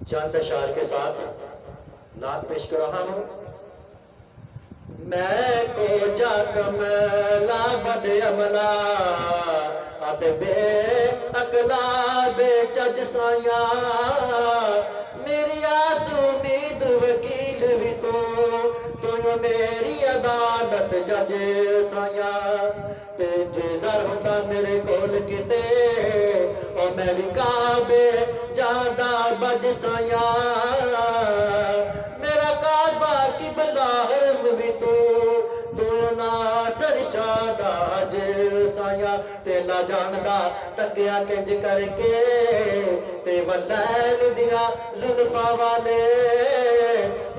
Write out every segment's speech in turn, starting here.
चंद अशार के साथ नात पेश कर रहा हूं। मैं को जा कमला बद अमला अत बे अकला बेचज साया मेरी आस उम्मीद वकील भी तू मेरी अदालत जज साया ते जे जर होंदा मेरे कोल किते और मैं भी काबे जादा बज साया मेरा काबा की बलाहरम भी तू नासर शादा अज साया तेला जानदा तकिया किंज करके ते वलैल दिया जुल्फा वाले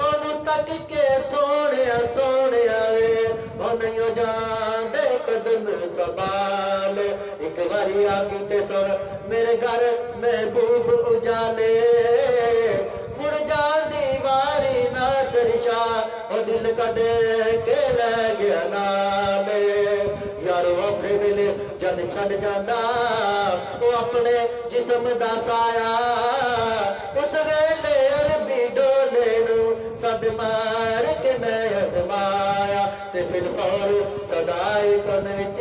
ओनू तक के सोनिया सोनिया वे ओनू जांदे कदम संभाल एक बारी आकी ते सुन मेरे घर महबूब उजाले मुड़ जांदी वारी नासर शाह ओ दिल कड के ले गया नाले यार औखे वेले जद छड़ जांदा ओ अपने जिस्म दा साया उस वेले अरबी डोले नू सद मार के मैं अजमाया ते फिर फौर सदाई कन विच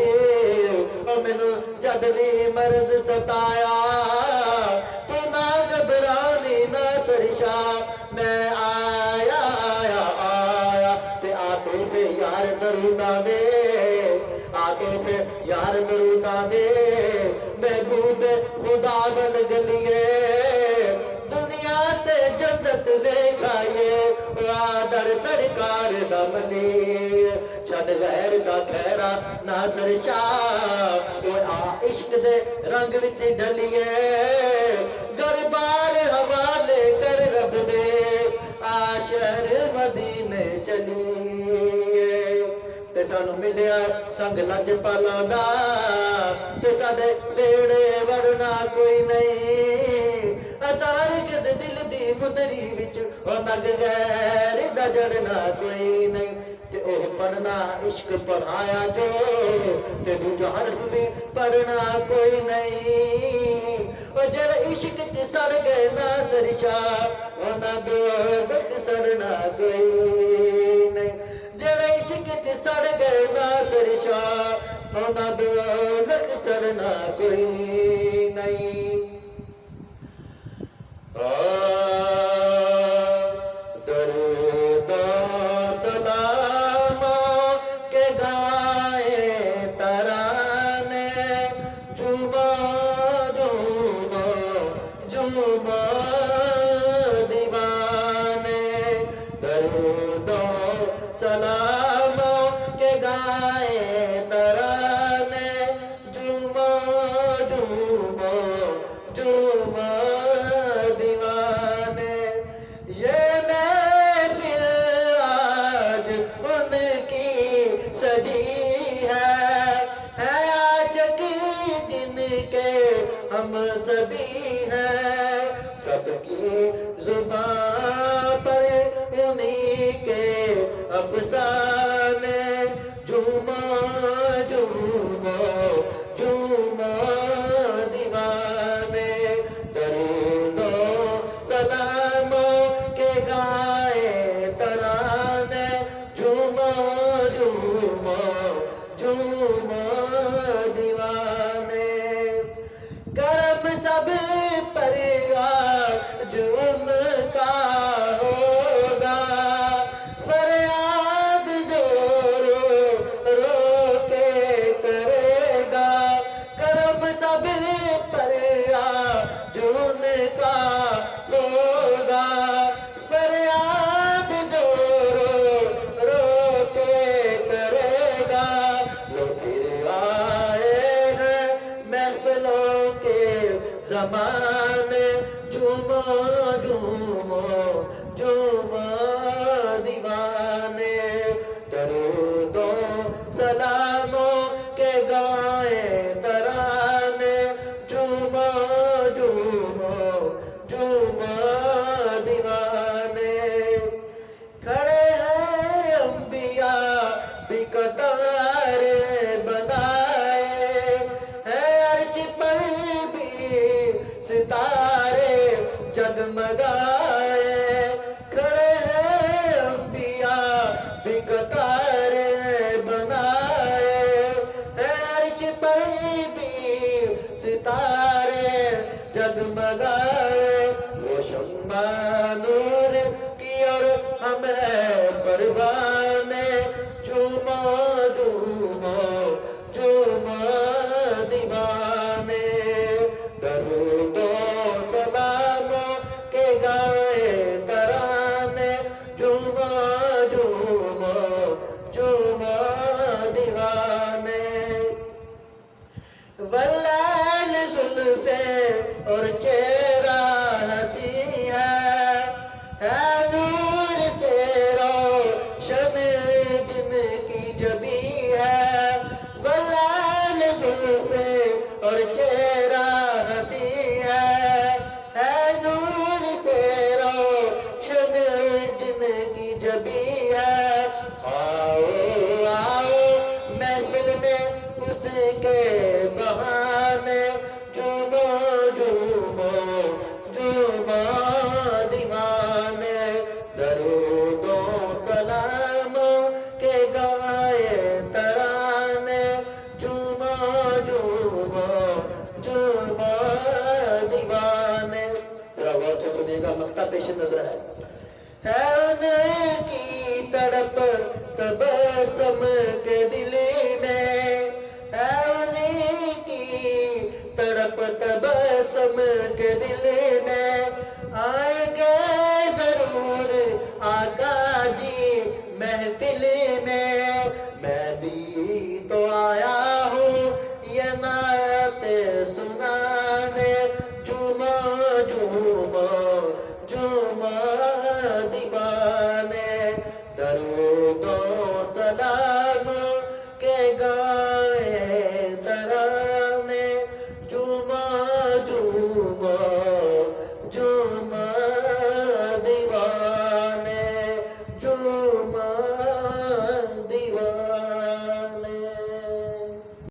ओ मैनू जद भी मर्ज सताया तू ना घबरावी नासर शाह मैं आया आया आया ते आ तोहफे यार दरूदा दे आ तोहफे यार दरूदा दे महबूब खुदा वल गलिए दुनिया ते जन्नत वेखाए आदर सरकार दा मली छड़ गैर दा खैरा नासर शाह ओ आ इश्क दे रंग विच ढलिए घर बार हवाले कर रब दे आ शहर मदीने चलिए ते सानू मिलिया संग लजपालां दा ते साडे वेड़े वड़ना कोई नहीं असार किस दिल दी मुदरी विच ओ नग गैर दा जड़ना कोई नहीं ते ओह पढ़ना इश्क पढ़ाया जो ते दूजा हरफ भी पढ़ना कोई नहीं ओ जरा इश्क च सड़ गए नासर शाह ओना दोज़ख सड़ना कोई नहीं जरा इश्क च सड़ गए नासर शाह ओना दोज़ख सड़ना कोई नहीं हम सभी हैं सबकी जुबां पर उन्हीं के अफसाने झूमो झूमो झूमो दीवाने दरूदो सलामों के गाए तराने झूमो झूमो झूमो दीवाने करम सब पर जुम का होगा फरियाद जो रो रो के करेगा करम सब पर जुम का होगा फरियाद जो रो रो के करेगा लोग फिर आए हैं महफिलों के ज़माने झूमो झूमो झूमो दीवाने दरूदो सलामों के गाए तराने झूमो झूमो झूमो दीवाने खड़े हैं अंबिया भी कतार बनाए हैं अर्श पर भी सितारे जगमगाए, खड़े हैं अंबिया भी कतारे बनाए, अर्श पर भी सितारे जगमगाए, वो शम्मा नूर की और हमें परवाने, झूमो झूमो झूमो दीवाने, दरूदो सलामों के गाए तराने, झूमो झूमो झूमो दीवाने। वल्लाल जुल्फे और चेहरा हंसी है नूर से रोशन जिनकी जबी है, वल्लाल जुल्फे और चेहरा हंसी है नूर से रोशन जिनकी जबी है। आओ आओ महफिल में उसके बहाने, झूमो झूमो झूमो दीवाने, दरूदो सलामों के गाए तराने, झूमो झूमो झूमो दीवाने। जरा गौर से सुनिएगा, मक्ता पेश नजर है उनकी तड़प तबस्सुम के दिल में, है उनकी तड़प तबस्सुम के दिल में, आएंगे जरूर आका जी महफिल में, मैं भी तो आया हूँ ये नात सुनाने, झूमो झूमो झूमो दीवाने, दरूदो सलाम